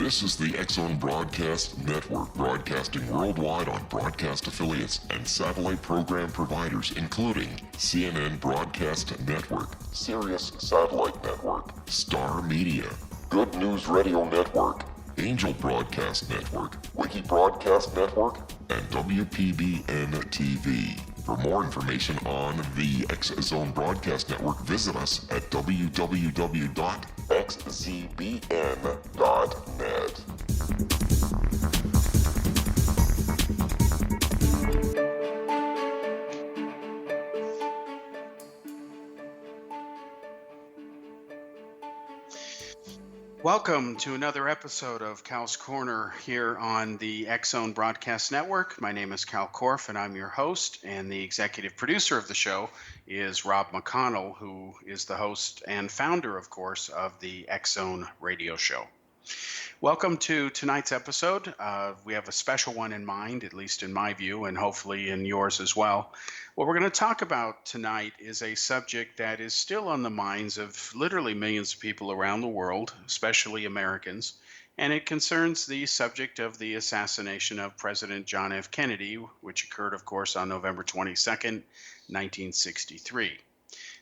This is the X-Zone Broadcast Network, broadcasting worldwide on broadcast affiliates and satellite program providers, including CNN Broadcast Network, Sirius Satellite Network, Star Media, Good News Radio Network, Angel Broadcast Network, Wiki Broadcast Network, and WPBN TV. For more information on the X-Zone Broadcast Network, visit us at www.xzbn.net. Welcome to another episode of Cal's Corner here on the X-Zone Broadcast Network. My name is Kal Korff, and I'm your host, and the executive producer of the show is Rob McConnell, who is the host and founder, of course, of the X-Zone radio show. Welcome to tonight's episode. We have a special one in mind, at least in my view, and hopefully in yours as well. What we're going to talk about tonight is a subject that is still on the minds of literally millions of people around the world, especially Americans, and it concerns the subject of the assassination of President John F. Kennedy, which occurred, of course, on November 22nd, 1963.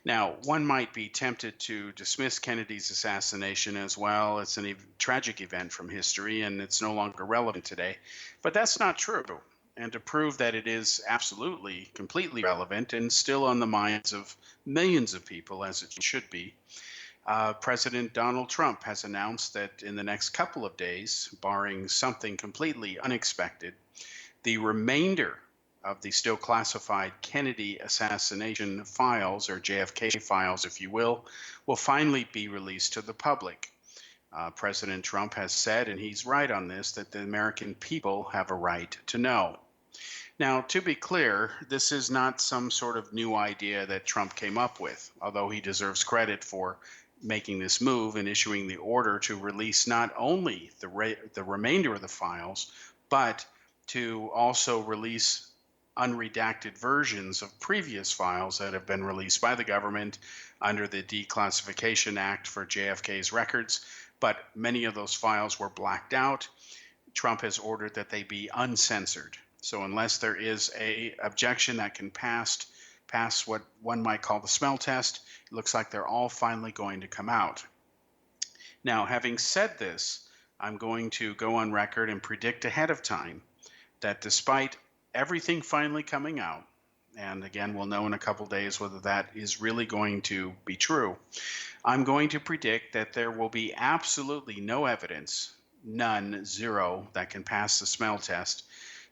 Now, one might be tempted to dismiss Kennedy's assassination as, well, it's a tragic event from history and it's no longer relevant today. But that's not true. And to prove that it is absolutely, completely relevant and still on the minds of millions of people, as it should be, President Donald Trump has announced that in the next couple of days, barring something completely unexpected, the remainder of the still classified Kennedy assassination files, or JFK files, if you will finally be released to the public. President Trump has said, and he's right on this, that the American people have a right to know. Now, to be clear, this is not some sort of new idea that Trump came up with, although he deserves credit for making this move and issuing the order to release not only the remainder of the files, but to also release unredacted versions of previous files that have been released by the government under the Declassification Act for JFK's records, but many of those files were blacked out. Trump has ordered that they be uncensored. So unless there is an objection that can pass what one might call the smell test, it looks like they're all finally going to come out. Now, having said this, I'm going to go on record and predict ahead of time that despite everything finally coming out, and again, we'll know in a couple days whether that is really going to be true, I'm going to predict that there will be absolutely no evidence, none, zero, that can pass the smell test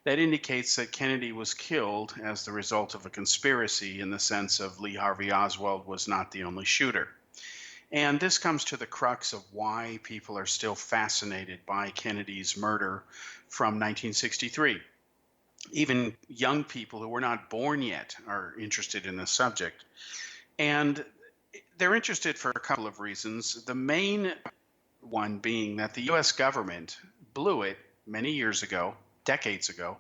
that indicates that Kennedy was killed as the result of a conspiracy in the sense of Lee Harvey Oswald was not the only shooter. And this comes to the crux of why people are still fascinated by Kennedy's murder from 1963. Even young people who were not born yet are interested in this subject. And they're interested for a couple of reasons. The main one being that the U.S. government blew it many years ago, decades ago,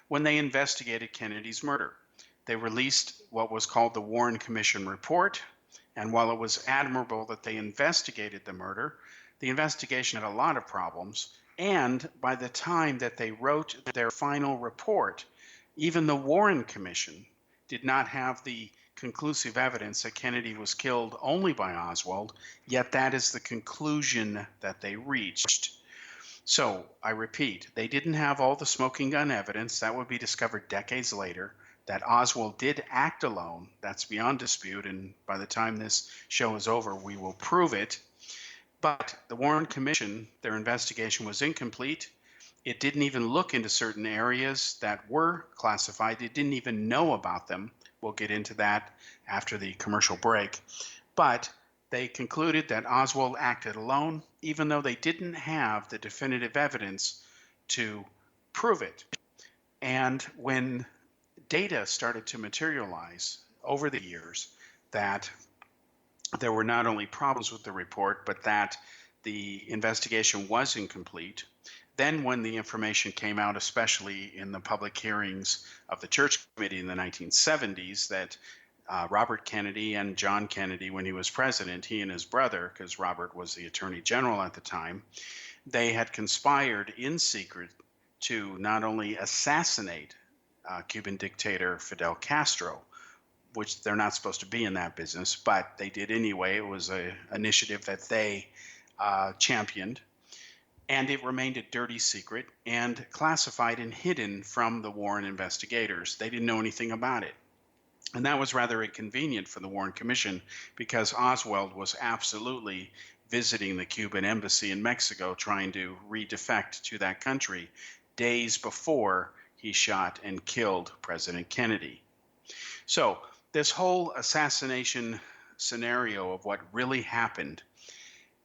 when they investigated Kennedy's murder. They released what was called the Warren Commission report, and while it was admirable that they investigated the murder, the investigation had a lot of problems, and by the time that they wrote their final report, even the Warren Commission did not have the conclusive evidence that Kennedy was killed only by Oswald, yet that is the conclusion that they reached. So, I repeat, they didn't have all the smoking gun evidence. That would be discovered decades later. That Oswald did act alone, that's beyond dispute, and by the time this show is over, we will prove it. But the Warren Commission, their investigation was incomplete. It didn't even look into certain areas that were classified. It didn't even know about them. We'll get into that after the commercial break. But they concluded that Oswald acted alone, even though they didn't have the definitive evidence to prove it. And when data started to materialize over the years that there were not only problems with the report, but that the investigation was incomplete, then when the information came out, especially in the public hearings of the Church Committee in the 1970s, that Robert Kennedy and John Kennedy, when he was president, he and his brother, because Robert was the attorney general at the time, they had conspired in secret to not only assassinate Cuban dictator Fidel Castro, which they're not supposed to be in that business, but they did anyway. It was an initiative that they championed, and it remained a dirty secret and classified and hidden from the Warren investigators. They didn't know anything about it. And that was rather inconvenient for the Warren Commission because Oswald was absolutely visiting the Cuban embassy in Mexico trying to redefect to that country days before he shot and killed President Kennedy. So this whole assassination scenario of what really happened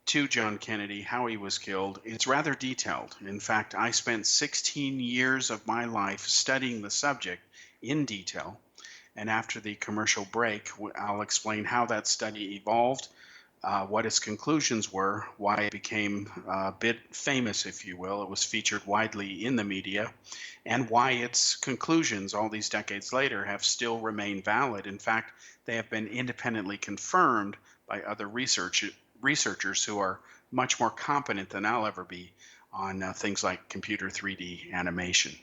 to John Kennedy, how he was killed, it's rather detailed. In fact, I spent 16 years of my life studying the subject in detail. And after the commercial break, I'll explain how that study evolved, what its conclusions were, why it became a bit famous, if you will. It was featured widely in the media, and why its conclusions all these decades later have still remained valid. In fact, they have been independently confirmed by other researchers who are much more competent than I'll ever be on things like computer 3D animation.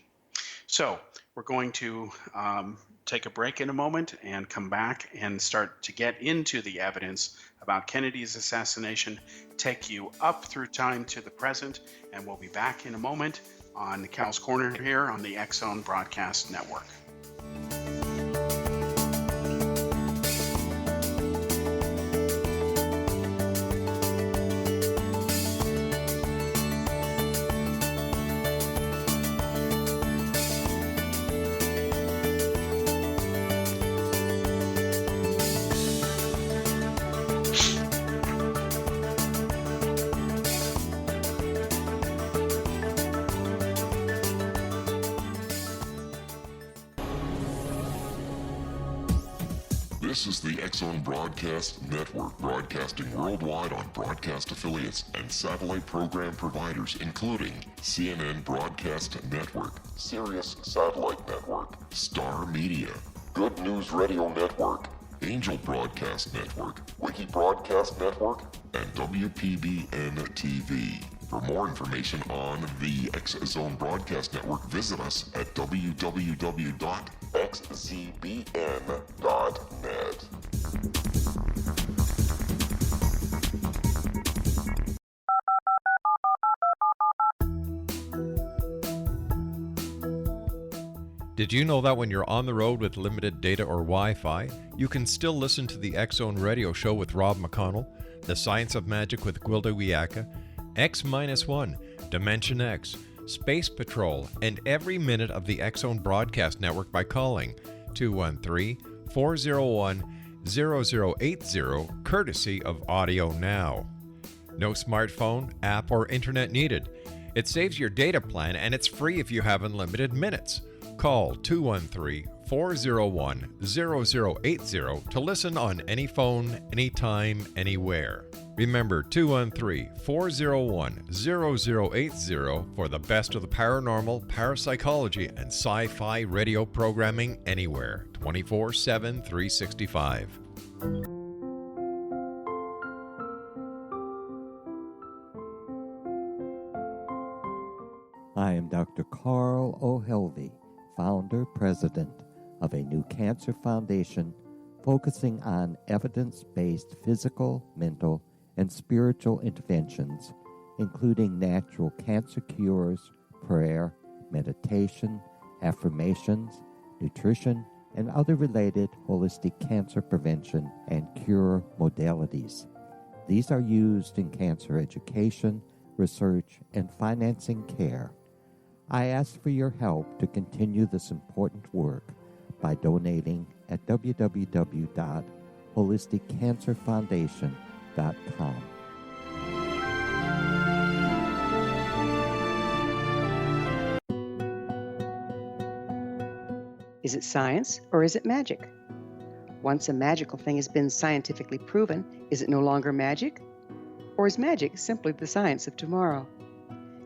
So we're going to take a break in a moment and come back and start to get into the evidence about Kennedy's assassination, take you up through time to the present, and we'll be back in a moment on Cal's Corner here on the X-Zone Broadcast Network. This is the X-Zone Broadcast Network, broadcasting worldwide on broadcast affiliates and satellite program providers, including CNN Broadcast Network, Sirius Satellite Network, Star Media, Good News Radio Network, Angel Broadcast Network, Wiki Broadcast Network, and WPBN TV. For more information on the X-Zone Broadcast Network, visit us at www.xzbn.net. Did you know that when you're on the road with limited data or Wi-Fi, you can still listen to the X-Zone Radio Show with Rob McConnell, The Science of Magic with Gwilda Wiyaka, X-1, Dimension X, Space Patrol, and every minute of the X-Zone Broadcast Network by calling 213-401-0080, courtesy of Audio Now. No smartphone, app, or internet needed. It saves your data plan and it's free if you have unlimited minutes. Call 213-401-0080 to listen on any phone, anytime, anywhere. Remember 213-401-0080 for the best of the paranormal, parapsychology, and sci-fi radio programming anywhere, 24/7, 365. I am Dr. Carl O'Helvey, founder, president of a new cancer foundation focusing on evidence-based physical, mental, and spiritual interventions, including natural cancer cures, prayer, meditation, affirmations, nutrition, and other related holistic cancer prevention and cure modalities. These are used in cancer education, research, and financing care. I ask for your help to continue this important work by donating at www.holisticcancerfoundation.com. Is it science or is it magic? Once a magical thing has been scientifically proven, is it no longer magic? Or is magic simply the science of tomorrow?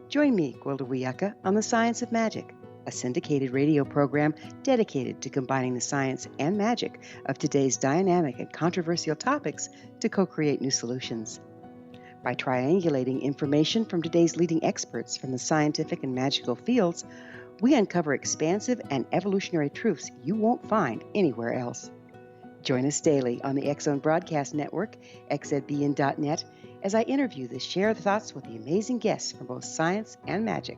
Join me, Gwilda Wiyaka, on The Science of Magic, a a syndicated radio program dedicated to combining the science and magic of today's dynamic and controversial topics to co-create new solutions. By triangulating information from today's leading experts from the scientific and magical fields, we uncover expansive and evolutionary truths you won't find anywhere else. Join us daily on the X-Zone Broadcast Network, xzbn.net, as I interview the shared thoughts with the amazing guests from both science and magic.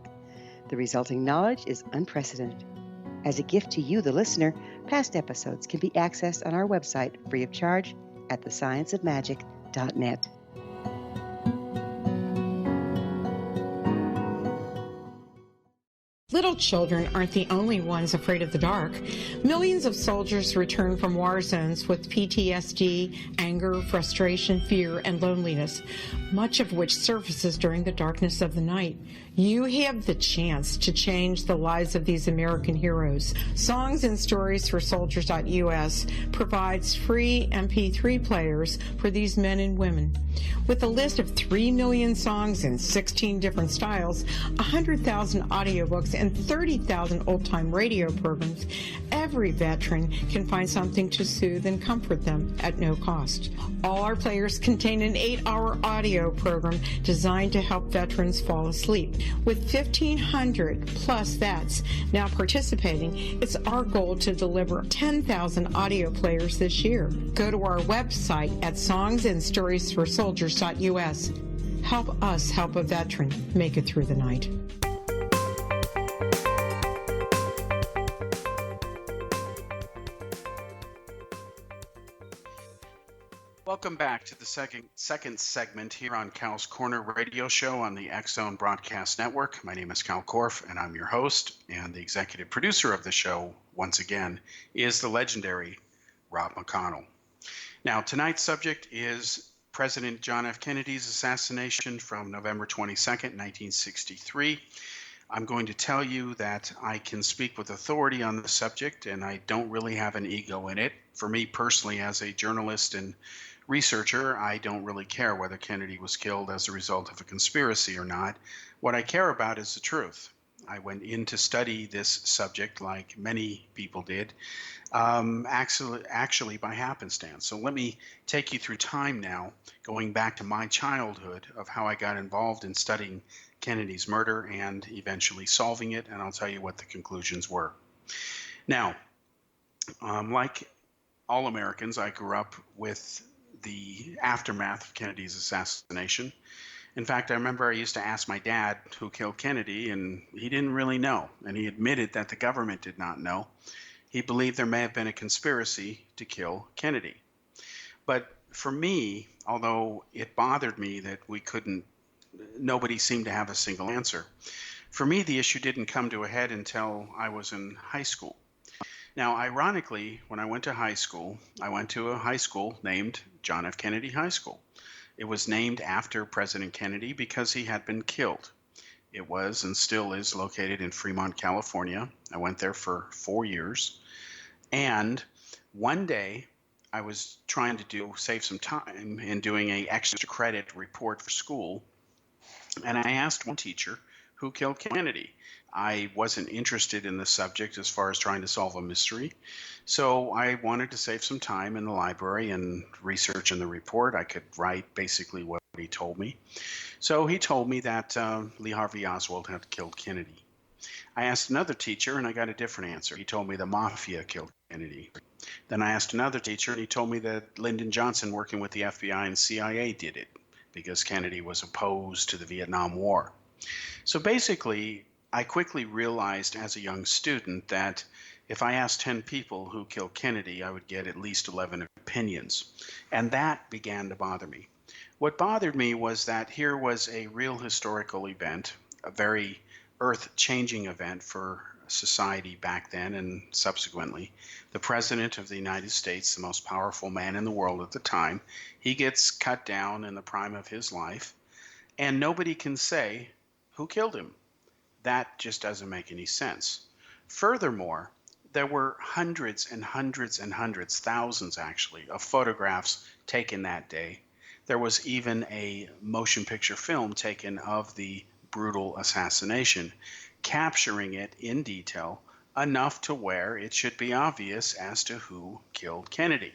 The resulting knowledge is unprecedented. As a gift to you, the listener, past episodes can be accessed on our website free of charge at thescienceofmagic.net. Little children aren't the only ones afraid of the dark. Millions of soldiers return from war zones with PTSD, anger, frustration, fear, and loneliness, much of which surfaces during the darkness of the night. You have the chance to change the lives of these American heroes. Songs and Stories for Soldiers.us provides free MP3 players for these men and women. With a list of 3 million songs in 16 different styles, 100,000 audiobooks, and 30,000 old-time radio programs, every veteran can find something to soothe and comfort them at no cost. All our players contain an 8-hour audio program designed to help veterans fall asleep. With 1,500 plus vets now participating, it's our goal to deliver 10,000 audio players this year. Go to our website at songsandstoriesforsoldiers.us. Help us help a veteran make it through the night. Welcome back to the second segment here on Cal's Corner radio show on the X-Zone Broadcast Network. My name is Kal Korff, and I'm your host, and the executive producer of the show, once again, is the legendary Rob McConnell. Now, tonight's subject is President John F. Kennedy's assassination from November 22nd, 1963. I'm going to tell you that I can speak with authority on the subject, and I don't really have an ego in it. For me personally, as a journalist and researcher, I don't really care whether Kennedy was killed as a result of a conspiracy or not. What I care about is the truth. I went in to study this subject like many people did, actually by happenstance. So let me take you through time now, going back to my childhood of how I got involved in studying Kennedy's murder and eventually solving it, and I'll tell you what the conclusions were. Now, like all Americans, I grew up with the aftermath of Kennedy's assassination. In fact, I remember I used to ask my dad who killed Kennedy, and he didn't really know, and he admitted that the government did not know. He believed there may have been a conspiracy to kill Kennedy. But for me, although it bothered me that nobody seemed to have a single answer, for me the issue didn't come to a head until I was in high school. Now, ironically, when I went to high school, I went to a high school named John F. Kennedy High School. It was named after President Kennedy because he had been killed. It was and still is located in Fremont, California. I went there for 4 years. And one day I was trying to save some time in doing an extra credit report for school. And I asked one teacher who killed Kennedy. I wasn't interested in the subject as far as trying to solve a mystery. So I wanted to save some time in the library and research in the report. I could write basically what he told me. So he told me that Lee Harvey Oswald had killed Kennedy. I asked another teacher and I got a different answer. He told me the mafia killed Kennedy. Then I asked another teacher and he told me that Lyndon Johnson, working with the FBI and CIA, did it because Kennedy was opposed to the Vietnam War. So basically, I quickly realized as a young student that if I asked 10 people who killed Kennedy, I would get at least 11 opinions. And that began to bother me. What bothered me was that here was a real historical event, a very earth-changing event for society back then and subsequently. The President of the United States, the most powerful man in the world at the time, he gets cut down in the prime of his life, and nobody can say who killed him. That just doesn't make any sense. Furthermore, there were hundreds and hundreds and hundreds, thousands actually, of photographs taken that day. There was even a motion picture film taken of the brutal assassination. capturing it in detail enough to where it should be obvious as to who killed Kennedy.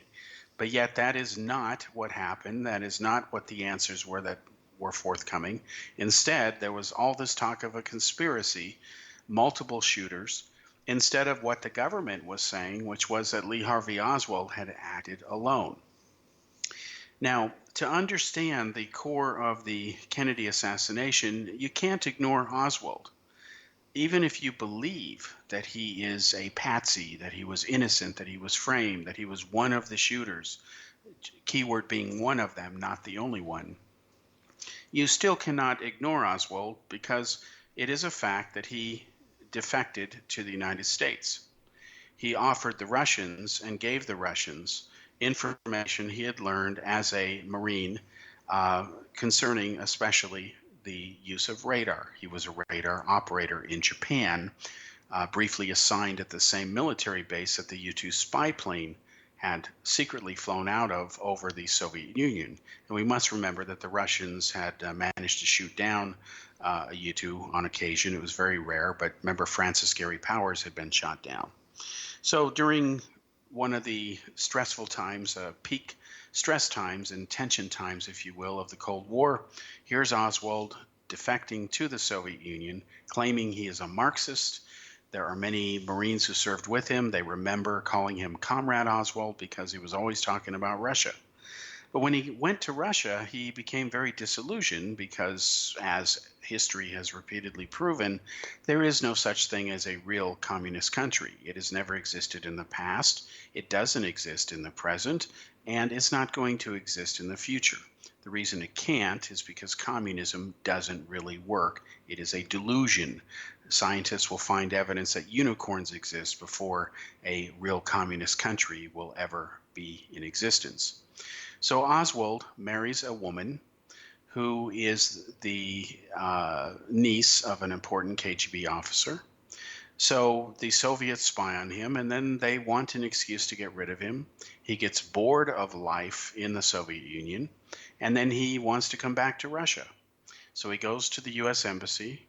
But yet that is not what happened. That is not what the answers were that were forthcoming. Instead, there was all this talk of a conspiracy, multiple shooters, instead of what the government was saying, which was that Lee Harvey Oswald had acted alone. Now, to understand the core of the Kennedy assassination, you can't ignore Oswald. Even if you believe that he is a patsy, that he was innocent, that he was framed, that he was one of the shooters, keyword being one of them, not the only one, you still cannot ignore Oswald because it is a fact that he defected to the United States. He offered the Russians and gave the Russians information he had learned as a Marine concerning especially the use of radar. He was a radar operator in Japan, briefly assigned at the same military base that the U-2 spy plane had secretly flown out of over the Soviet Union. And we must remember that the Russians had managed to shoot down a U-2 on occasion. It was very rare, but remember Francis Gary Powers had been shot down. So during one of the stressful times, peak stress times and tension times, if you will, of the Cold War, here's Oswald defecting to the Soviet Union, claiming he is a Marxist. There are many Marines who served with him. They remember calling him Comrade Oswald because he was always talking about Russia. But when he went to Russia, he became very disillusioned because, as history has repeatedly proven, there is no such thing as a real communist country. It has never existed in the past, it doesn't exist in the present, and it's not going to exist in the future. The reason it can't is because communism doesn't really work. It is a delusion. Scientists will find evidence that unicorns exist before a real communist country will ever be in existence. So Oswald marries a woman who is the niece of an important KGB officer. So the Soviets spy on him, and then they want an excuse to get rid of him. He gets bored of life in the Soviet Union, and then he wants to come back to Russia. So he goes to the U.S. Embassy,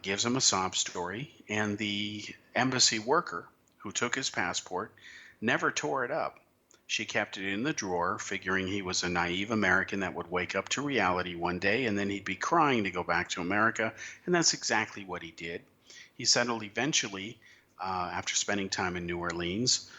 gives them a sob story, and the embassy worker who took his passport never tore it up. She kept it in the drawer, figuring he was a naive American that would wake up to reality one day, and then he'd be crying to go back to America, and that's exactly what he did. He settled eventually, after spending time in New Orleans,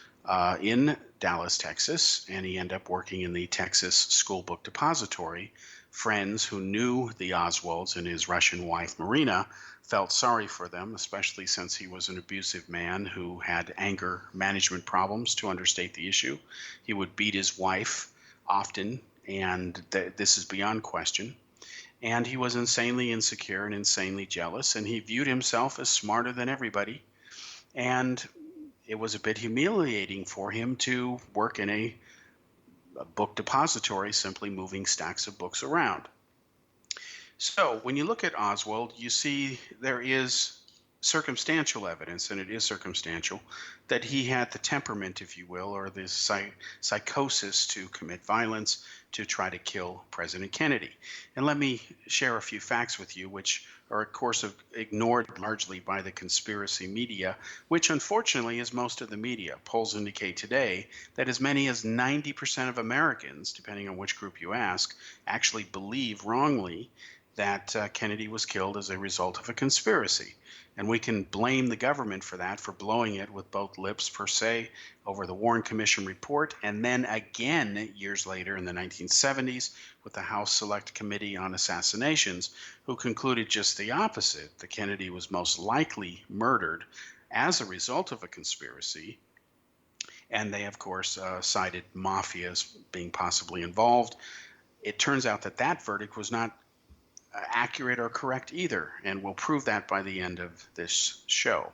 in Dallas, Texas, and he ended up working in the Texas School Book Depository. Friends who knew the Oswalds and his Russian wife, Marina, felt sorry for them, especially since he was an abusive man who had anger management problems, to understate the issue. He would beat his wife often, and this is beyond question. And he was insanely insecure and insanely jealous, and he viewed himself as smarter than everybody. And it was a bit humiliating for him to work in a book depository, simply moving stacks of books around. So when you look at Oswald, you see there is circumstantial evidence, and it is circumstantial, that he had the temperament, if you will, or the psychosis to commit violence to try to kill President Kennedy. And let me share a few facts with you, which are, of course, ignored largely by the conspiracy media, which unfortunately is most of the media. Polls indicate today that as many as 90% of Americans, depending on which group you ask, actually believe wrongly that Kennedy was killed as a result of a conspiracy. And we can blame the government for that, for blowing it with both lips per se over the Warren Commission report, and then again years later in the 1970s with the House Select Committee on Assassinations, who concluded just the opposite, that Kennedy was most likely murdered as a result of a conspiracy. And they, of course, cited mafia as being possibly involved. It turns out that that verdict was not accurate or correct either, and we'll prove that by the end of this show.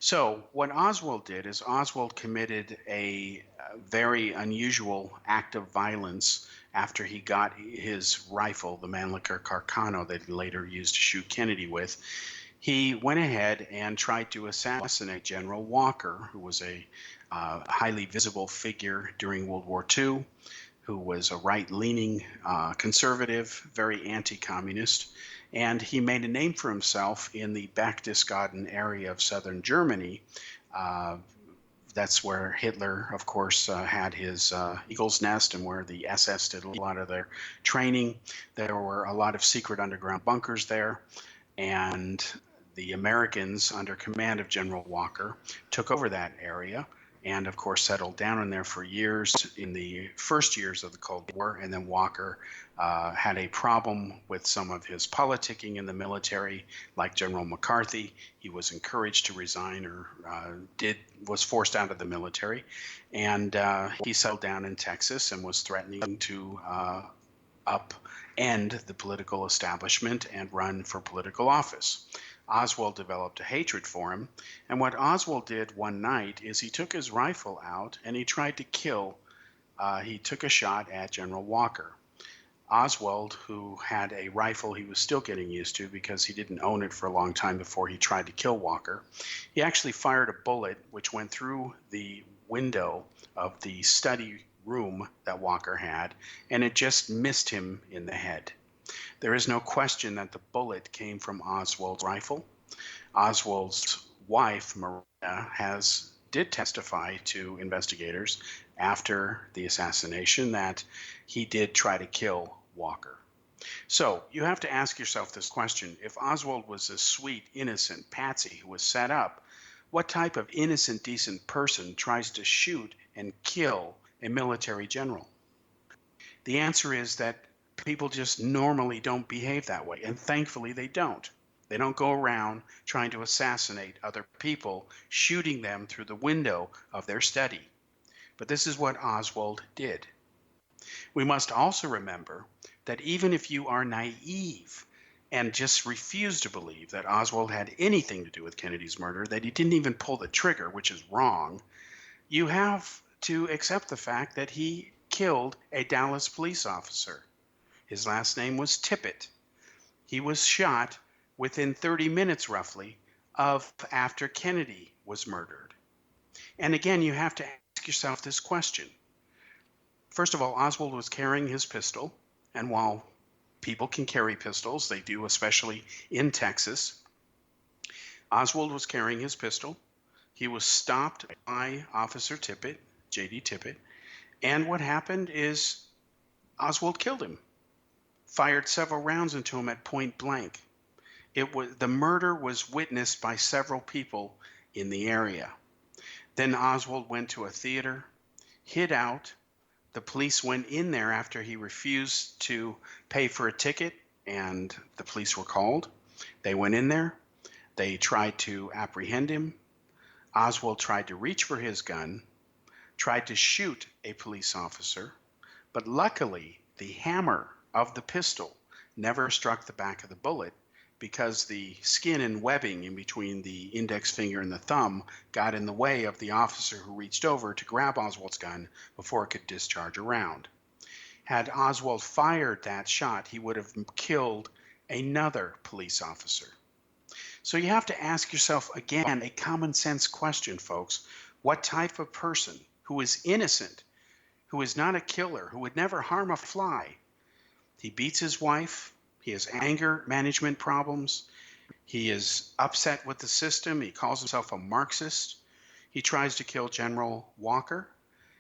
So what Oswald did is Oswald committed a very unusual act of violence after he got his rifle, the Mannlicher Carcano that he later used to shoot Kennedy with. He went ahead and tried to assassinate General Walker, who was a highly visible figure during World War II. who was a right-leaning conservative, very anti-communist, and he made a name for himself in the Berchtesgaden area of southern Germany. That's where Hitler, of course, had his eagle's nest and where the SS did a lot of their training. There were a lot of secret underground bunkers there, and the Americans, under command of General Walker, took over that area and, of course, settled down in there for years in the first years of the Cold War. And then Walker had a problem with some of his politicking in the military, like General McCarthy. He was encouraged to resign or was forced out of the military. And he settled down in Texas and was threatening to upend the political establishment and run for political office. Oswald developed a hatred for him, and what Oswald did one night is he took his rifle out and he tried to kill, he took a shot at General Walker. Oswald, who had a rifle he was still getting used to because he didn't own it for a long time before he tried to kill Walker, he actually fired a bullet which went through the window of the study room that Walker had, and it just missed him in the head. There is no question that the bullet came from Oswald's rifle. Oswald's wife, Maria, did testify to investigators after the assassination that he did try to kill Walker. So you have to ask yourself this question. If Oswald was a sweet, innocent patsy who was set up, what type of innocent, decent person tries to shoot and kill a military general? The answer is that people just normally don't behave that way, and thankfully they don't. They don't go around trying to assassinate other people, shooting them through the window of their study. But this is what Oswald did. We must also remember that even if you are naive and just refuse to believe that Oswald had anything to do with Kennedy's murder, that he didn't even pull the trigger, which is wrong, you have to accept the fact that he killed a Dallas police officer. His last name was Tippit. He was shot within 30 minutes, roughly, of after Kennedy was murdered. And again, you have to ask yourself this question. First of all, Oswald was carrying his pistol, and while people can carry pistols, they do, especially in Texas. Oswald was carrying his pistol. He was stopped by Officer Tippit, J.D. Tippit, and what happened is Oswald killed him. Fired several rounds into him at point blank. The murder was witnessed by several people in the area. Then Oswald went to a theater, hid out. The police went in there after he refused to pay for a ticket, and the police were called. They went in there. They tried to apprehend him. Oswald tried to reach for his gun, tried to shoot a police officer, but luckily the hammer of the pistol never struck the back of the bullet because the skin and webbing in between the index finger and the thumb got in the way of the officer who reached over to grab Oswald's gun before it could discharge a round. Had Oswald fired that shot, he would have killed another police officer. So you have to ask yourself again a common sense question, folks. What type of person who is innocent, who is not a killer, who would never harm a fly? He beats his wife. He has anger management problems. He is upset with the system. He calls himself a Marxist. He tries to kill General Walker.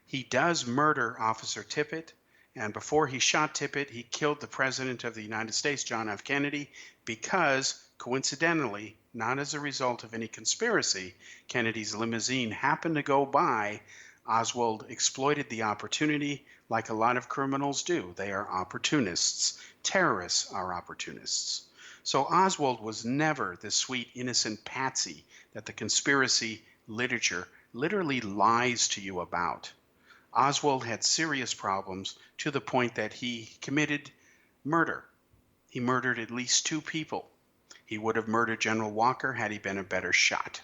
He does murder Officer Tippit. And before he shot Tippit, he killed the President of the United States, John F. Kennedy, because, coincidentally, not as a result of any conspiracy, Kennedy's limousine happened to go by. Oswald exploited the opportunity like a lot of criminals do. They are opportunists. Terrorists are opportunists. So Oswald was never the sweet, innocent patsy that the conspiracy literature literally lies to you about. Oswald had serious problems to the point that he committed murder. He murdered at least 2 people. He would have murdered General Walker had he been a better shot.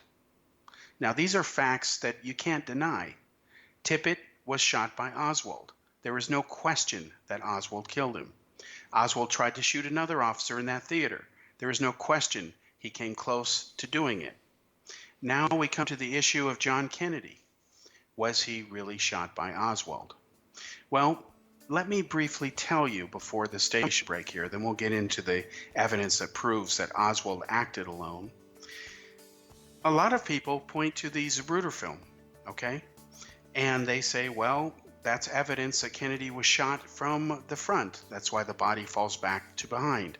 Now, these are facts that you can't deny. Tippit was shot by Oswald. There is no question that Oswald killed him. Oswald tried to shoot another officer in that theater. There is no question he came close to doing it. Now we come to the issue of John Kennedy. Was he really shot by Oswald? Well, let me briefly tell you before the station break here, then we'll get into the evidence that proves that Oswald acted alone. A lot of people point to the Zapruder film, okay? And they say, well, that's evidence that Kennedy was shot from the front. That's why the body falls back to behind.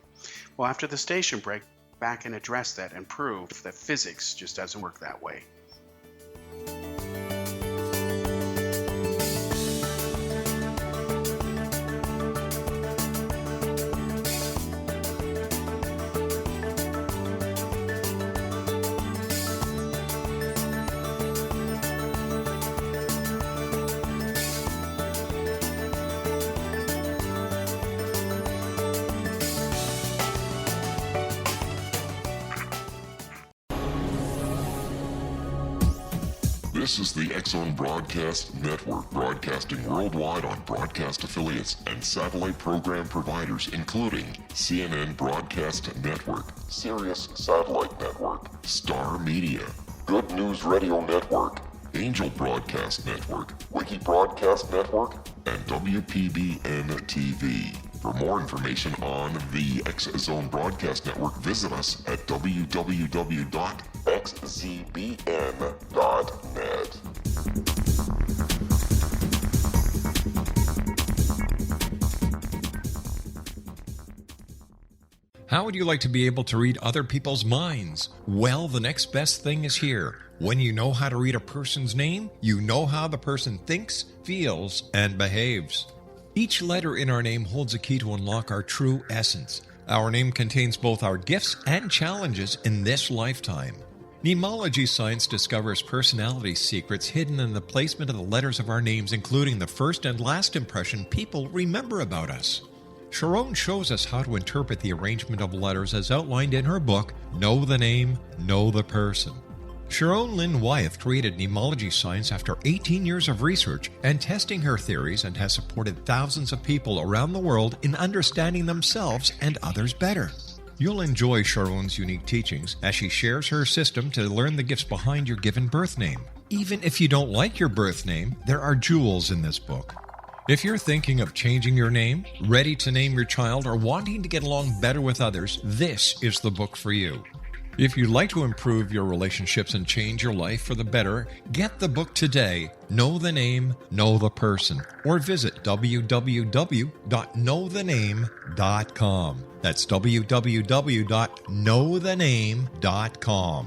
Well, after the station break, back and address that and prove that physics just doesn't work that way. This is the X-Zone Broadcast Network, broadcasting worldwide on broadcast affiliates and satellite program providers, including CNN Broadcast Network, Sirius Satellite Network, Star Media, Good News Radio Network, Angel Broadcast Network, Wiki Broadcast Network, and WPBN TV. For more information on the X-Zone Broadcast Network, visit us at www.xzbn.net. How would you like to be able to read other people's minds? Well, the next best thing is here. When you know how to read a person's name, you know how the person thinks, feels, and behaves. Each letter in our name holds a key to unlock our true essence. Our name contains both our gifts and challenges in this lifetime. Mnemology science discovers personality secrets hidden in the placement of the letters of our names, including the first and last impression people remember about us. Sharon shows us how to interpret the arrangement of letters as outlined in her book, Know the Name, Know the Person. Sharon Lynn Wyeth created mnemology science after 18 years of research and testing her theories, and has supported thousands of people around the world in understanding themselves and others better. You'll enjoy Sharon's unique teachings as she shares her system to learn the gifts behind your given birth name. Even if you don't like your birth name, there are jewels in this book. If you're thinking of changing your name, ready to name your child, or wanting to get along better with others, this is the book for you. If you'd like to improve your relationships and change your life for the better, get the book today, Know the Name, Know the Person, or visit www.knowthename.com. That's www.knowthename.com.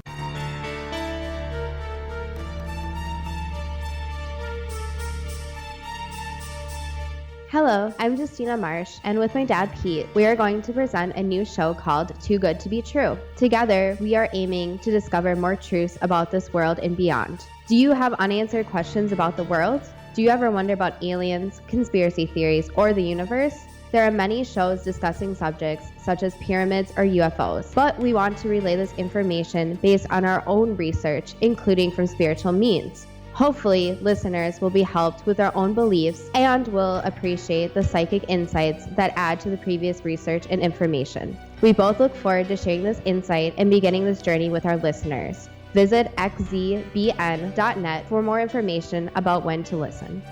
Hello, I'm Justina Marsh, and with my dad Pete, we are going to present a new show called Too Good to Be True. Together, we are aiming to discover more truths about this world and beyond. Do you have unanswered questions about the world? Do you ever wonder about aliens, conspiracy theories, or the universe? There are many shows discussing subjects such as pyramids or UFOs, but we want to relay this information based on our own research, including from spiritual means. Hopefully, listeners will be helped with their own beliefs and will appreciate the psychic insights that add to the previous research and information. We both look forward to sharing this insight and beginning this journey with our listeners. Visit xzbn.net for more information about when to listen.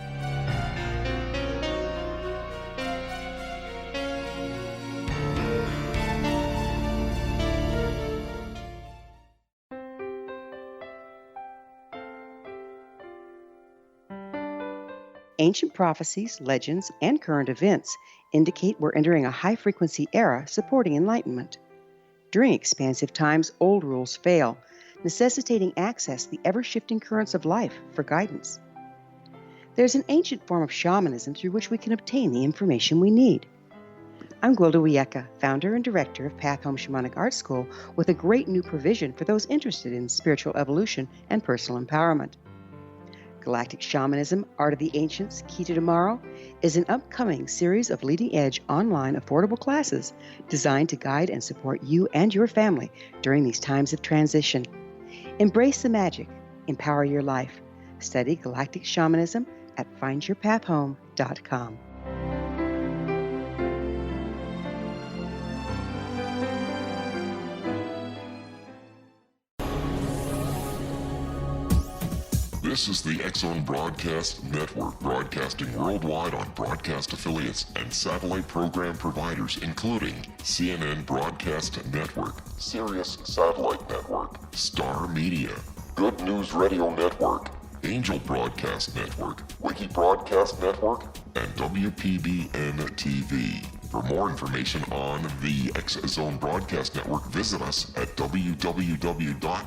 Ancient prophecies, legends, and current events indicate we're entering a high-frequency era supporting enlightenment. During expansive times, old rules fail, necessitating access to the ever-shifting currents of life for guidance. There's an ancient form of shamanism through which we can obtain the information we need. I'm Gwilda Wiyaka, founder and director of Path Home Shamanic Art School, with a great new provision for those interested in spiritual evolution and personal empowerment. Galactic Shamanism, Art of the Ancients, Key to Tomorrow, is an upcoming series of leading-edge online affordable classes designed to guide and support you and your family during these times of transition. Embrace the magic. Empower your life. Study Galactic Shamanism at findyourpathhome.com. This is the X-Zone Broadcast Network, broadcasting worldwide on broadcast affiliates and satellite program providers, including CNN Broadcast Network, Sirius Satellite Network, Star Media, Good News Radio Network, Angel Broadcast Network, Wiki Broadcast Network, and WPBN TV. For more information on the X-Zone Broadcast Network, visit us at www.xzbn.net.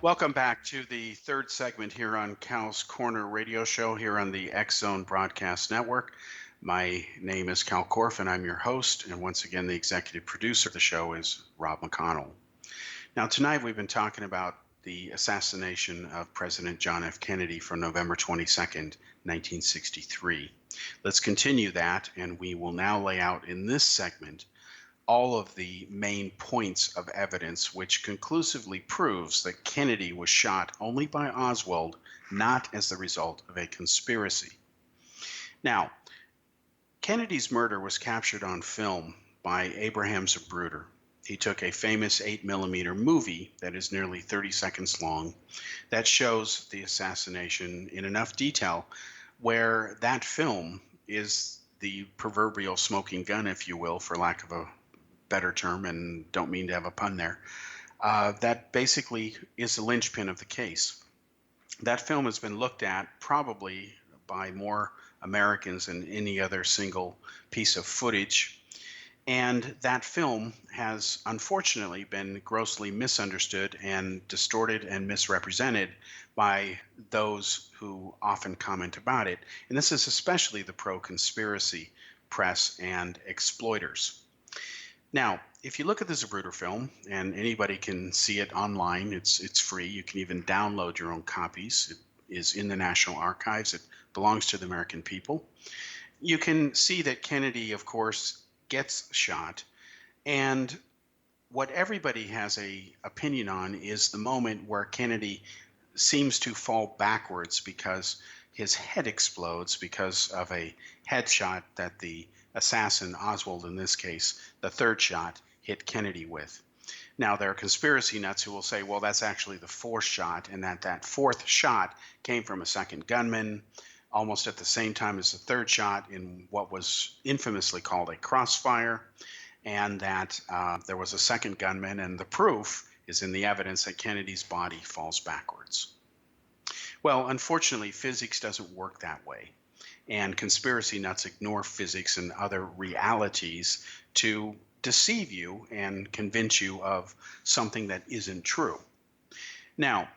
Welcome back to the third segment here on Cal's Corner radio show here on the X-Zone Broadcast Network. My name is Kal Korff, and I'm your host. And once again, the executive producer of the show is Rob McConnell. Now, tonight we've been talking about the assassination of President John F. Kennedy from November 22nd, 1963. Let's continue that, and we will now lay out in this segment all of the main points of evidence which conclusively proves that Kennedy was shot only by Oswald, not as the result of a conspiracy. Now, Kennedy's murder was captured on film by Abraham Zapruder. He took a famous 8mm movie that is nearly 30 seconds long that shows the assassination in enough detail where that film is the proverbial smoking gun, if you will, for lack of a better term, and don't mean to have a pun there. That basically is the linchpin of the case. That film has been looked at probably by more Americans than any other single piece of footage. And that film has unfortunately been grossly misunderstood and distorted and misrepresented by those who often comment about it. And this is especially the pro-conspiracy press and exploiters. Now, if you look at the Zapruder film, and anybody can see it online, it's free. You can even download your own copies. It is in the National Archives. It belongs to the American people. You can see that Kennedy, of course, gets shot, and what everybody has a opinion on is the moment where Kennedy seems to fall backwards because his head explodes because of a headshot that the assassin, Oswald in this case, the third shot, hit Kennedy with. Now, there are conspiracy nuts who will say, well, that's actually the fourth shot, and that fourth shot came from a second gunman almost at the same time as the third shot in what was infamously called a crossfire, and that there was a second gunman, and the proof is in the evidence that Kennedy's body falls backwards. Well, unfortunately, physics doesn't work that way. And conspiracy nuts ignore physics and other realities to deceive you and convince you of something that isn't true. Now,